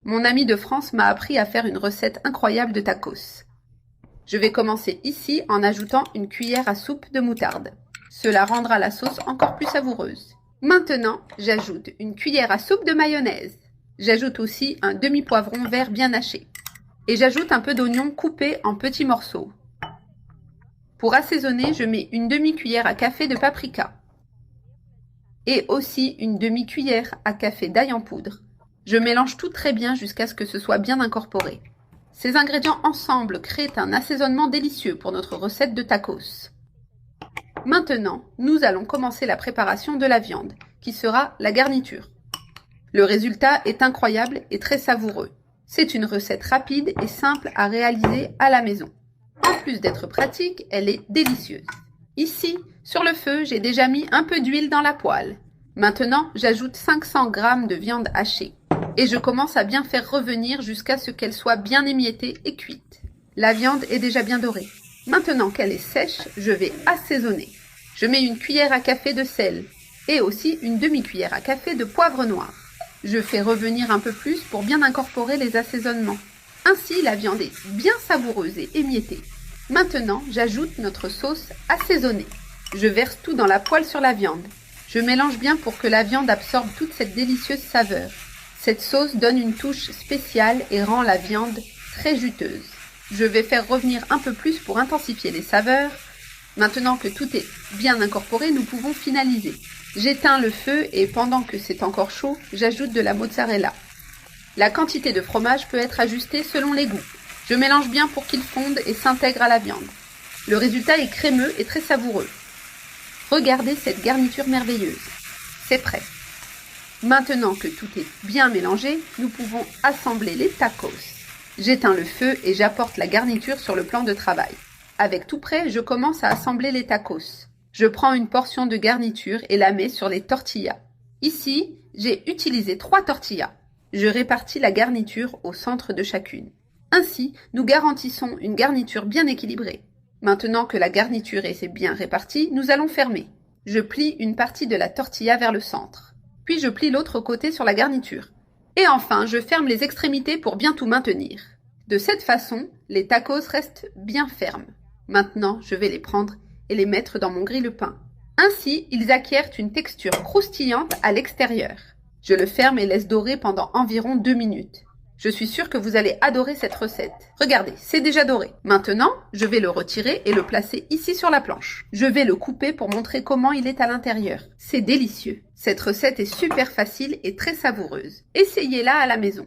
Mon ami de France m'a appris à faire une recette incroyable de tacos. Je vais commencer ici en ajoutant une cuillère à soupe de moutarde. Cela rendra la sauce encore plus savoureuse. Maintenant, j'ajoute une cuillère à soupe de mayonnaise. J'ajoute aussi un demi-poivron vert bien haché. Et j'ajoute un peu d'oignon coupé en petits morceaux. Pour assaisonner, je mets une demi-cuillère à café de paprika. Et aussi une demi-cuillère à café d'ail en poudre. Je mélange tout très bien jusqu'à ce que ce soit bien incorporé. Ces ingrédients ensemble créent un assaisonnement délicieux pour notre recette de tacos. Maintenant, nous allons commencer la préparation de la viande, qui sera la garniture. Le résultat est incroyable et très savoureux. C'est une recette rapide et simple à réaliser à la maison. En plus d'être pratique, elle est délicieuse. Ici, sur le feu, j'ai déjà mis un peu d'huile dans la poêle. Maintenant, j'ajoute 500 g de viande hachée. Et je commence à bien faire revenir jusqu'à ce qu'elle soit bien émiettée et cuite. La viande est déjà bien dorée. Maintenant qu'elle est sèche, je vais assaisonner. Je mets une cuillère à café de sel et aussi une demi-cuillère à café de poivre noir. Je fais revenir un peu plus pour bien incorporer les assaisonnements. Ainsi, la viande est bien savoureuse et émiettée. Maintenant, j'ajoute notre sauce assaisonnée. Je verse tout dans la poêle sur la viande. Je mélange bien pour que la viande absorbe toute cette délicieuse saveur. Cette sauce donne une touche spéciale et rend la viande très juteuse. Je vais faire revenir un peu plus pour intensifier les saveurs. Maintenant que tout est bien incorporé, nous pouvons finaliser. J'éteins le feu et pendant que c'est encore chaud, j'ajoute de la mozzarella. La quantité de fromage peut être ajustée selon les goûts. Je mélange bien pour qu'il fonde et s'intègre à la viande. Le résultat est crémeux et très savoureux. Regardez cette garniture merveilleuse. C'est prêt. Maintenant que tout est bien mélangé, nous pouvons assembler les tacos. J'éteins le feu et j'apporte la garniture sur le plan de travail. Avec tout prêt, je commence à assembler les tacos. Je prends une portion de garniture et la mets sur les tortillas. Ici, j'ai utilisé 3 tortillas. Je répartis la garniture au centre de chacune. Ainsi, nous garantissons une garniture bien équilibrée. Maintenant que la garniture est bien répartie, nous allons fermer. Je plie une partie de la tortilla vers le centre. Puis je plie l'autre côté sur la garniture. Et enfin, je ferme les extrémités pour bien tout maintenir. De cette façon, les tacos restent bien fermes. Maintenant, je vais les prendre et les mettre dans mon grille-pain. Ainsi, ils acquièrent une texture croustillante à l'extérieur. Je le ferme et laisse dorer pendant environ 2 minutes. Je suis sûre que vous allez adorer cette recette. Regardez, c'est déjà doré. Maintenant, je vais le retirer et le placer ici sur la planche. Je vais le couper pour montrer comment il est à l'intérieur. C'est délicieux. Cette recette est super facile et très savoureuse. Essayez-la à la maison.